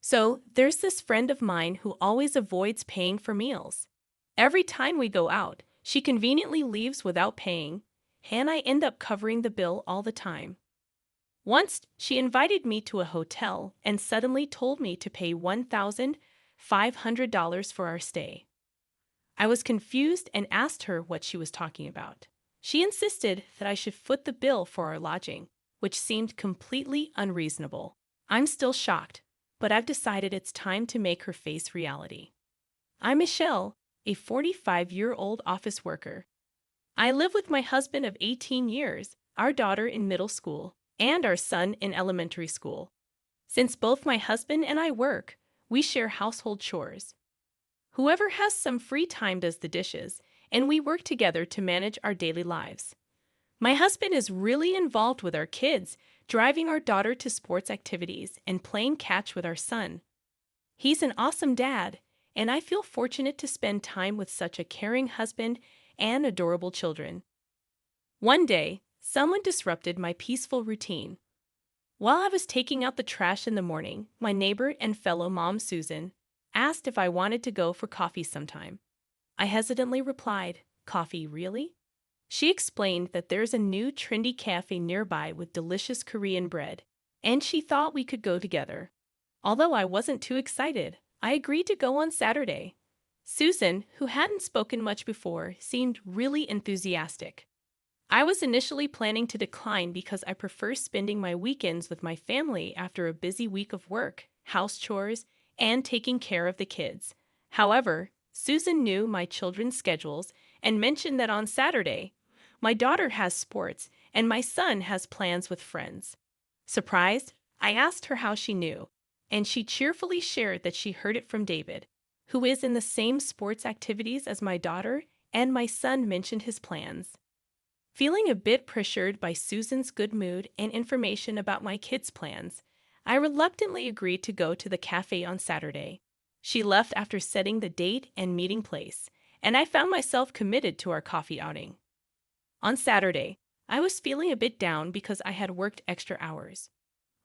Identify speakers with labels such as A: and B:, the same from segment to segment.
A: So, there's this friend of mine who always avoids paying for meals. Every time we go out, she conveniently leaves without paying, and I end up covering the bill all the time. Once, she invited me to a hotel and suddenly told me to pay $1,500 for our stay. I was confused and asked her what she was talking about. She insisted that I should foot the bill for our lodging, which seemed completely unreasonable. I'm still shocked, but I've decided it's time to make her face reality. I'm Michelle, a 45-year-old office worker. I live with my husband of 18 years, our daughter in middle school, and our son in elementary school. Since both my husband and I work, we share household chores. Whoever has some free time does the dishes, and we work together to manage our daily lives. My husband is really involved with our kids, driving our daughter to sports activities and playing catch with our son. He's an awesome dad, and I feel fortunate to spend time with such a caring husband and adorable children. One day, someone disrupted my peaceful routine. While I was taking out the trash in the morning, my neighbor and fellow mom Susan asked if I wanted to go for coffee sometime. I hesitantly replied, "Coffee, really?" She explained that there's a new trendy cafe nearby with delicious Korean bread, and she thought we could go together. Although I wasn't too excited, I agreed to go on Saturday. Susan, who hadn't spoken much before, seemed really enthusiastic. I was initially planning to decline because I prefer spending my weekends with my family after a busy week of work, house chores, and taking care of the kids. However, Susan knew my children's schedules and mentioned that on Saturday, my daughter has sports and my son has plans with friends. Surprised, I asked her how she knew, and she cheerfully shared that she heard it from David, who is in the same sports activities as my daughter, and my son mentioned his plans. Feeling a bit pressured by Susan's good mood and information about my kids' plans, I reluctantly agreed to go to the cafe on Saturday. She left after setting the date and meeting place, and I found myself committed to our coffee outing. On Saturday, I was feeling a bit down because I had worked extra hours.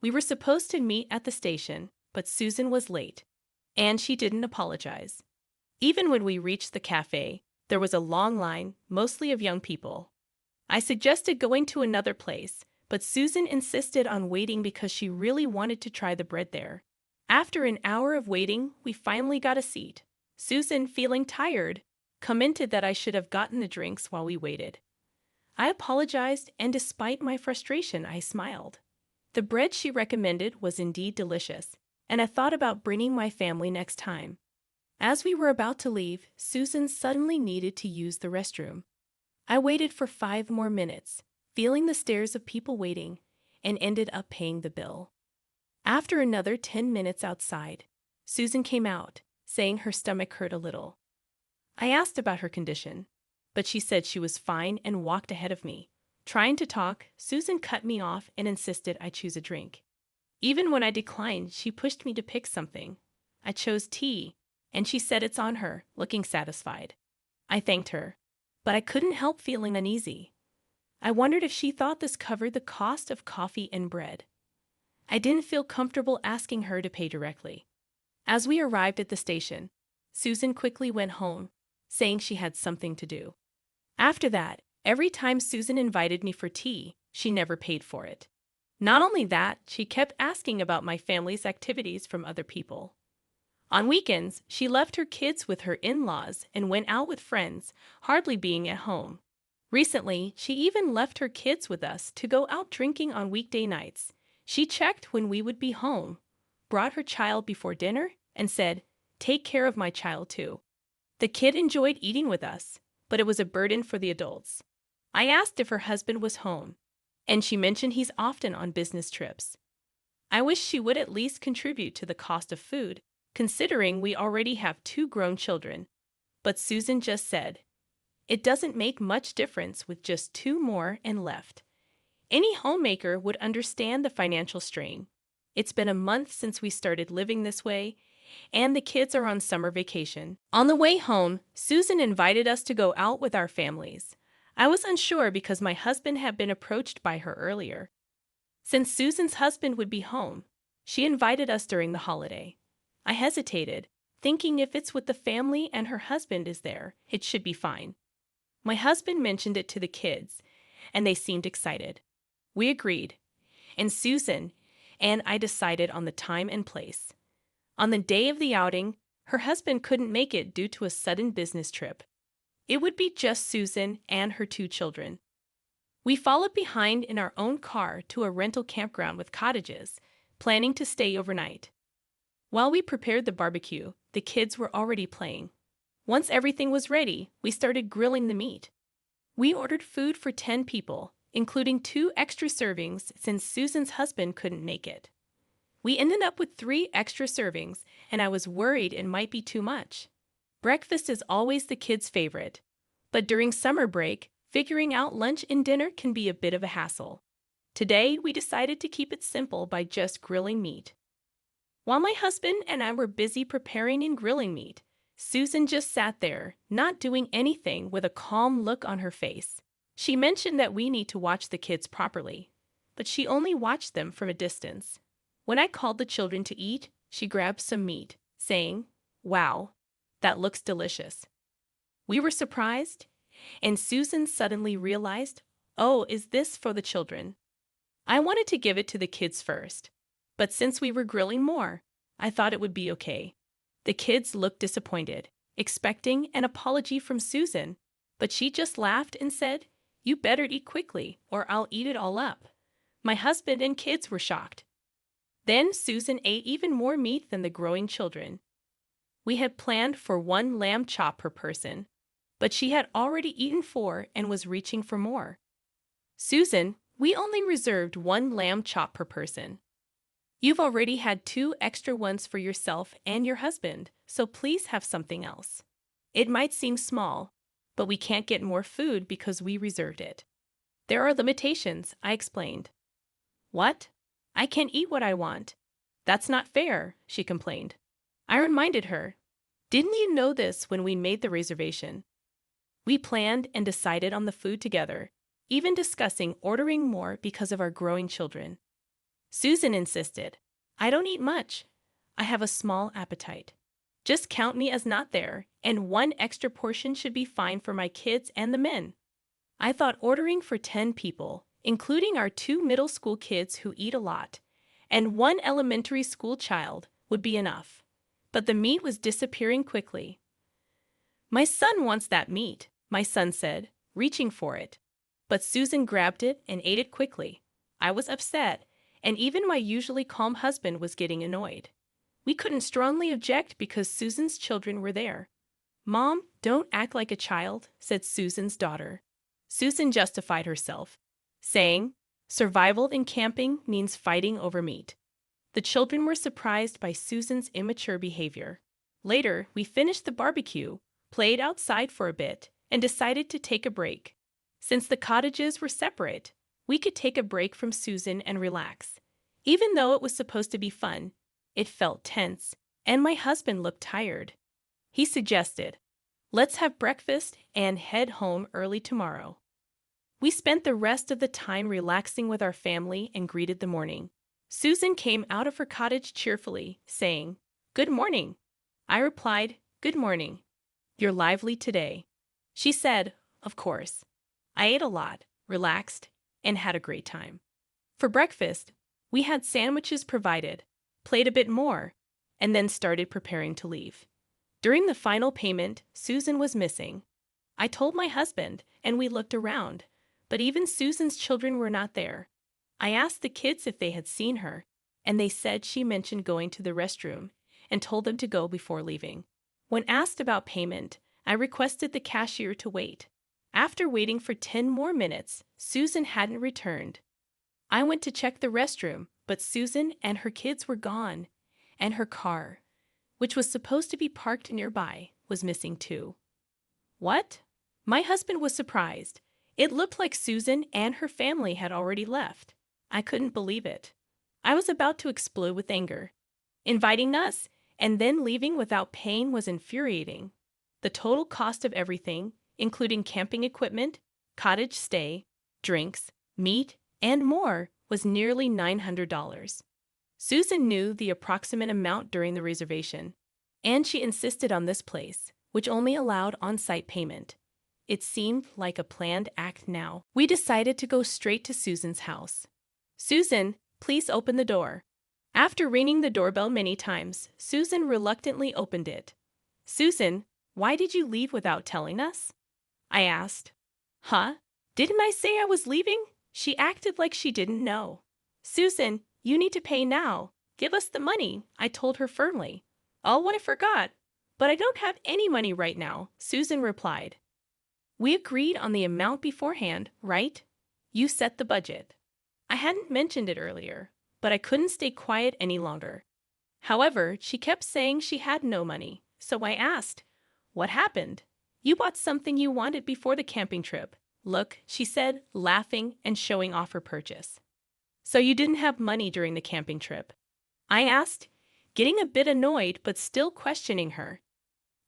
A: We were supposed to meet at the station, but Susan was late, and she didn't apologize. Even when we reached the cafe, there was a long line, mostly of young people. I suggested going to another place, but Susan insisted on waiting because she really wanted to try the bread there. After an hour of waiting, we finally got a seat. Susan, feeling tired, commented that I should have gotten the drinks while we waited. I apologized, and despite my frustration, I smiled. The bread she recommended was indeed delicious, and I thought about bringing my family next time. As we were about to leave, Susan suddenly needed to use the restroom. I waited for 5 more minutes, feeling the stares of people waiting, and ended up paying the bill. After another 10 minutes outside, Susan came out, saying her stomach hurt a little. I asked about her condition, but she said she was fine and walked ahead of me. Trying to talk, Susan cut me off and insisted I choose a drink. Even when I declined, she pushed me to pick something. I chose tea, and she said it's on her, looking satisfied. I thanked her, but I couldn't help feeling uneasy. I wondered if she thought this covered the cost of coffee and bread. I didn't feel comfortable asking her to pay directly. As we arrived at the station, Susan quickly went home, saying she had something to do. After that, every time Susan invited me for tea, she never paid for it. Not only that, she kept asking about my family's activities from other people. On weekends, she left her kids with her in-laws and went out with friends, hardly being at home. Recently, she even left her kids with us to go out drinking on weekday nights. She checked when we would be home, brought her child before dinner, and said, "Take care of my child too." The kid enjoyed eating with us, but it was a burden for the adults. I asked if her husband was home, and she mentioned he's often on business trips. I wish she would at least contribute to the cost of food, considering we already have 2 grown children. But Susan just said, "It doesn't make much difference with just 2 more and left." Any homemaker would understand the financial strain. It's been a month since we started living this way, and the kids are on summer vacation. On the way home, Susan invited us to go out with our families. I was unsure because my husband had been approached by her earlier. Since Susan's husband would be home, she invited us during the holiday. I hesitated, thinking if it's with the family and her husband is there, it should be fine. My husband mentioned it to the kids, and they seemed excited. We agreed, and Susan and I decided on the time and place. On the day of the outing, her husband couldn't make it due to a sudden business trip. It would be just Susan and her 2 children. We followed behind in our own car to a rental campground with cottages, planning to stay overnight. While we prepared the barbecue, the kids were already playing. Once everything was ready, we started grilling the meat. We ordered food for 10 people, including 2 extra servings since Susan's husband couldn't make it. We ended up with 3 extra servings, and I was worried it might be too much. Breakfast is always the kids' favorite, but during summer break, figuring out lunch and dinner can be a bit of a hassle. Today, we decided to keep it simple by just grilling meat. While my husband and I were busy preparing and grilling meat, Susan just sat there, not doing anything, with a calm look on her face. She mentioned that we need to watch the kids properly, but she only watched them from a distance. When I called the children to eat, she grabbed some meat, saying, "Wow, that looks delicious." We were surprised, and Susan suddenly realized, "Oh, is this for the children?" I wanted to give it to the kids first, but since we were grilling more, I thought it would be okay. The kids looked disappointed, expecting an apology from Susan, but she just laughed and said, "You better eat quickly, or I'll eat it all up." My husband and kids were shocked. Then Susan ate even more meat than the growing children. We had planned for 1 lamb chop per person, but she had already eaten 4 and was reaching for more. "Susan, we only reserved 1 lamb chop per person. You've already had 2 extra ones for yourself and your husband, so please have something else. It might seem small, but we can't get more food because we reserved it." "There are limitations," I explained. "What? I can't eat what I want. That's not fair," she complained. I reminded her, "Didn't you know this when we made the reservation?" We planned and decided on the food together, even discussing ordering more because of our growing children. Susan insisted, "I don't eat much. I have a small appetite. Just count me as not there, and 1 extra portion should be fine for my kids and the men." I thought ordering for 10 people, including our 2 middle school kids who eat a lot, and 1 elementary school child, would be enough. But the meat was disappearing quickly. "My son wants that meat," my son said, reaching for it. But Susan grabbed it and ate it quickly. I was upset, and even my usually calm husband was getting annoyed. We couldn't strongly object because Susan's children were there. "Mom, don't act like a child," said Susan's daughter. Susan justified herself, saying, "Survival in camping means fighting over meat." The children were surprised by Susan's immature behavior. Later, we finished the barbecue, played outside for a bit, and decided to take a break. Since the cottages were separate, we could take a break from Susan and relax. Even though it was supposed to be fun, it felt tense, and my husband looked tired. He suggested, "Let's have breakfast and head home early tomorrow." We spent the rest of the time relaxing with our family and greeted the morning. Susan came out of her cottage cheerfully, saying, "Good morning." I replied, "Good morning. You're lively today." She said, "Of course." I ate a lot, relaxed, and had a great time. For breakfast, we had sandwiches provided, played a bit more, and then started preparing to leave. During the final payment, Susan was missing. I told my husband, and we looked around, but even Susan's children were not there. I asked the kids if they had seen her, and they said she mentioned going to the restroom and told them to go before leaving. When asked about payment, I requested the cashier to wait. After waiting for 10 more minutes, Susan hadn't returned. I went to check the restroom, but Susan and her kids were gone, and her car, which was supposed to be parked nearby, was missing too. What? My husband was surprised. It looked like Susan and her family had already left. I couldn't believe it. I was about to explode with anger. Inviting us and then leaving without paying was infuriating. The total cost of everything, including camping equipment, cottage stay, drinks, meat, and more, was nearly $900. Susan knew the approximate amount during the reservation, and she insisted on this place, which only allowed on-site payment. It seemed like a planned act now. We decided to go straight to Susan's house. "Susan, please open the door." After ringing the doorbell many times, Susan reluctantly opened it. "Susan, why did you leave without telling us?" I asked. "Huh? Didn't I say I was leaving?" She acted like she didn't know. "Susan, you need to pay now. Give us the money," I told her firmly. "Oh, I forgot. But I don't have any money right now," Susan replied. "We agreed on the amount beforehand, right? You set the budget." I hadn't mentioned it earlier, but I couldn't stay quiet any longer. However, she kept saying she had no money, so I asked, "What happened? You bought something you wanted before the camping trip. Look," she said, laughing and showing off her purchase. "So you didn't have money during the camping trip?" I asked, getting a bit annoyed but still questioning her.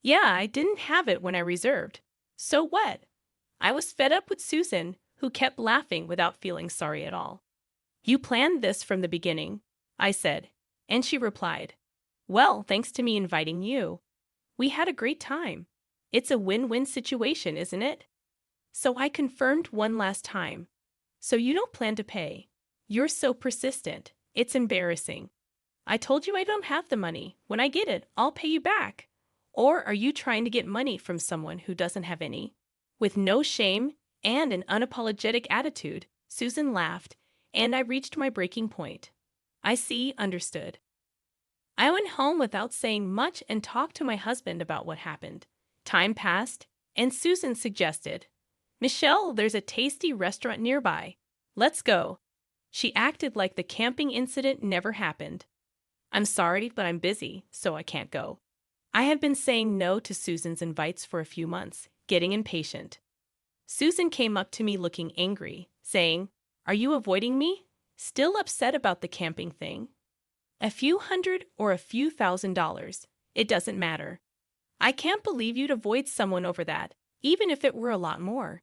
A: "Yeah, I didn't have it when I reserved. So what?" I was fed up with Susan, who kept laughing without feeling sorry at all. "You planned this from the beginning," I said, and she replied, "Well, thanks to me inviting you. We had a great time. It's a win-win situation, isn't it?" So I confirmed one last time. "So you don't plan to pay? You're so persistent. It's embarrassing. I told you I don't have the money. When I get it, I'll pay you back. Or are you trying to get money from someone who doesn't have any?" With no shame and an unapologetic attitude, Susan laughed, and I reached my breaking point. "I see, understood." I went home without saying much and talked to my husband about what happened. Time passed, and Susan suggested, "Michelle, there's a tasty restaurant nearby. Let's go." She acted like the camping incident never happened. "I'm sorry, but I'm busy, so I can't go." I have been saying no to Susan's invites for a few months, getting impatient. Susan came up to me looking angry, saying, "Are you avoiding me? Still upset about the camping thing? A few hundred or a few $1,000s, it doesn't matter. I can't believe you'd avoid someone over that, even if it were a lot more."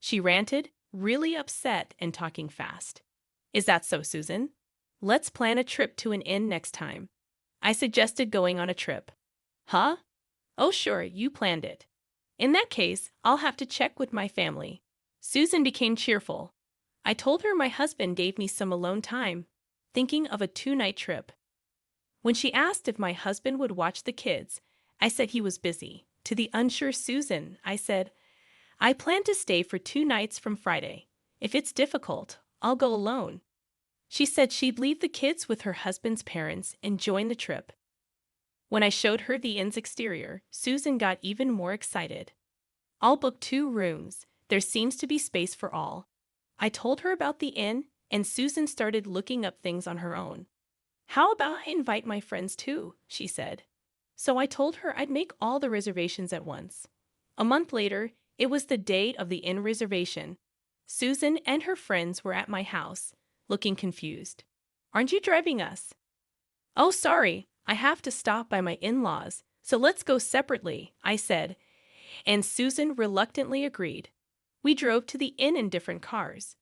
A: She ranted, really upset and talking fast. "Is that so, Susan? Let's plan a trip to an inn next time." I suggested going on a trip. "Huh? Oh, sure, you planned it. In that case, I'll have to check with my family." Susan became cheerful. I told her my husband gave me some alone time, thinking of a 2-night trip. When she asked if my husband would watch the kids, I said he was busy. To the unsure Susan, I said, "I plan to stay for 2 nights from Friday. If it's difficult, I'll go alone." She said she'd leave the kids with her husband's parents and join the trip. When I showed her the inn's exterior, Susan got even more excited. "I'll book 2 rooms. There seems to be space for all." I told her about the inn, and Susan started looking up things on her own. "How about I invite my friends too?" she said. So I told her I'd make all the reservations at once. A month later, it was the date of the inn reservation. Susan and her friends were at my house, looking confused. "Aren't you driving us?" "Oh, sorry, I have to stop by my in-laws, so let's go separately," I said, and Susan reluctantly agreed. We drove to the inn in different cars.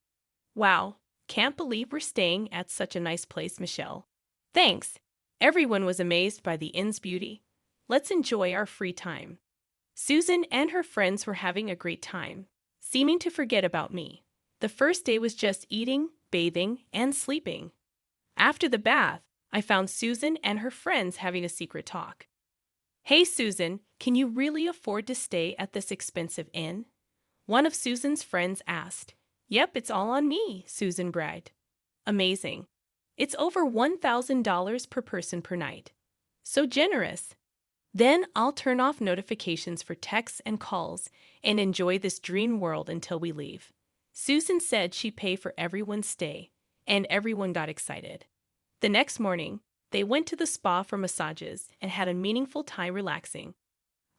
A: "Wow, can't believe we're staying at such a nice place, Michelle." "Thanks." Everyone was amazed by the inn's beauty. "Let's enjoy our free time." Susan and her friends were having a great time, seeming to forget about me. The first day was just eating, bathing, and sleeping. After the bath, I found Susan and her friends having a secret talk. "Hey, Susan, can you really afford to stay at this expensive inn?" One of Susan's friends asked. "Yep, it's all on me," Susan bragged. "Amazing. It's over $1,000 per person per night. So generous. Then I'll turn off notifications for texts and calls and enjoy this dream world until we leave." Susan said she'd pay for everyone's stay, and everyone got excited. The next morning, they went to the spa for massages and had a meaningful time relaxing.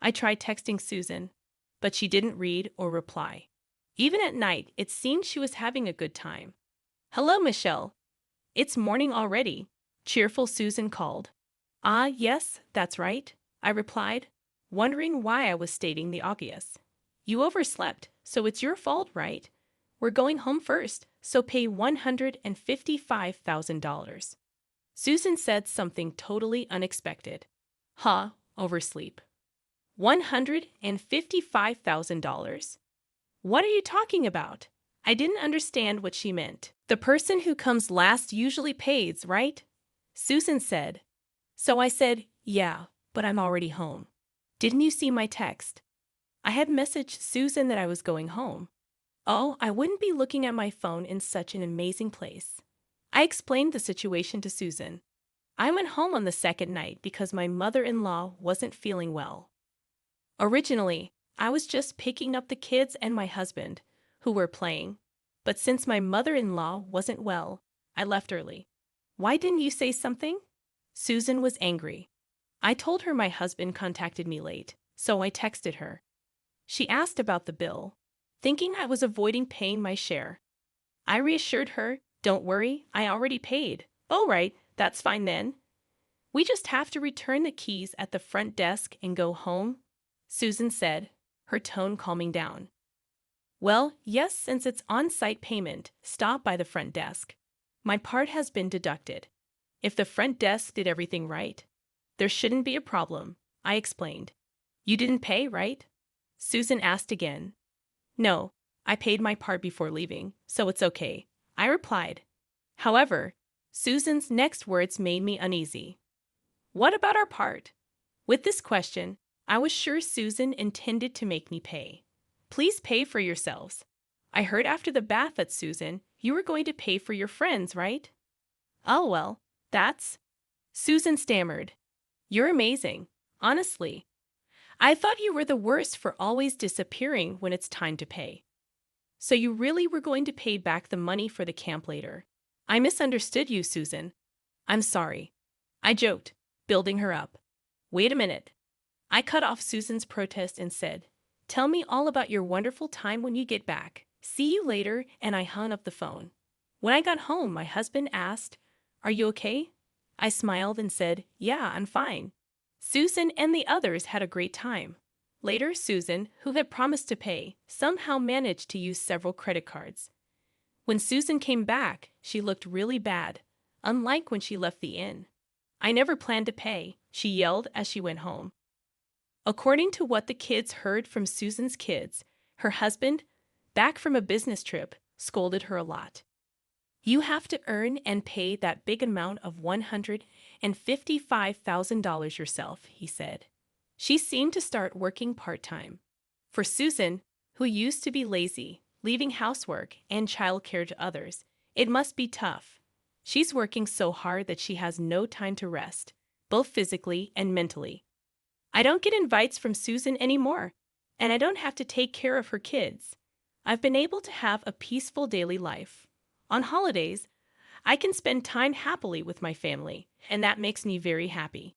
A: I tried texting Susan, but she didn't read or reply. Even at night, it seemed she was having a good time. "Hello, Michelle. It's morning already," cheerful Susan called. "Ah, yes, that's right," I replied, wondering why I was stating the obvious. "You overslept, so it's your fault, right? We're going home first, so pay $155,000. Susan said something totally unexpected. Huh, oversleep. $155,000? What are you talking about? I didn't understand what she meant. The person who comes last usually pays, right? Susan said. So I said, yeah, but I'm already home. Didn't you see my text? I had messaged Susan that I was going home. Oh, I wouldn't be looking at my phone in such an amazing place. I explained the situation to Susan. I went home on the second night because my mother-in-law wasn't feeling well. Originally, I was just picking up the kids and my husband, who were playing. But since my mother-in-law wasn't well, I left early. Why didn't you say something? Susan was angry. I told her my husband contacted me late, so I texted her. She asked about the bill, thinking I was avoiding paying my share. I reassured her, don't worry, I already paid. All right, that's fine then. We just have to return the keys at the front desk and go home, Susan said, her tone calming down. Well, yes, since it's on-site payment, stop by the front desk. My part has been deducted. If the front desk did everything right, there shouldn't be a problem, I explained. You didn't pay, right? Susan asked again. No, I paid my part before leaving, so it's okay, I replied. However, Susan's next words made me uneasy. What about our part? With this question, I was sure Susan intended to make me pay. Please pay for yourselves. I heard after the bath that Susan, you were going to pay for your friends, right? Oh well, that's... Susan stammered. You're amazing, honestly. I thought you were the worst for always disappearing when it's time to pay. So you really were going to pay back the money for the camp later. I misunderstood you, Susan. I'm sorry. I joked, building her up. Wait a minute. I cut off Susan's protest and said, tell me all about your wonderful time when you get back. See you later, and I hung up the phone. When I got home, my husband asked, are you okay? I smiled and said, yeah, I'm fine. Susan and the others had a great time. Later, Susan, who had promised to pay, somehow managed to use several credit cards. When Susan came back, she looked really bad, unlike when she left the inn. I never planned to pay, she yelled as she went home. According to what the kids heard from Susan's kids, her husband, back from a business trip, scolded her a lot. You have to earn and pay that big amount of $155,000 yourself, he said. She seemed to start working part-time. For Susan, who used to be lazy, leaving housework and childcare to others, it must be tough. She's working so hard that she has no time to rest, both physically and mentally. I don't get invites from Susan anymore, and I don't have to take care of her kids. I've been able to have a peaceful daily life. On holidays, I can spend time happily with my family, and that makes me very happy.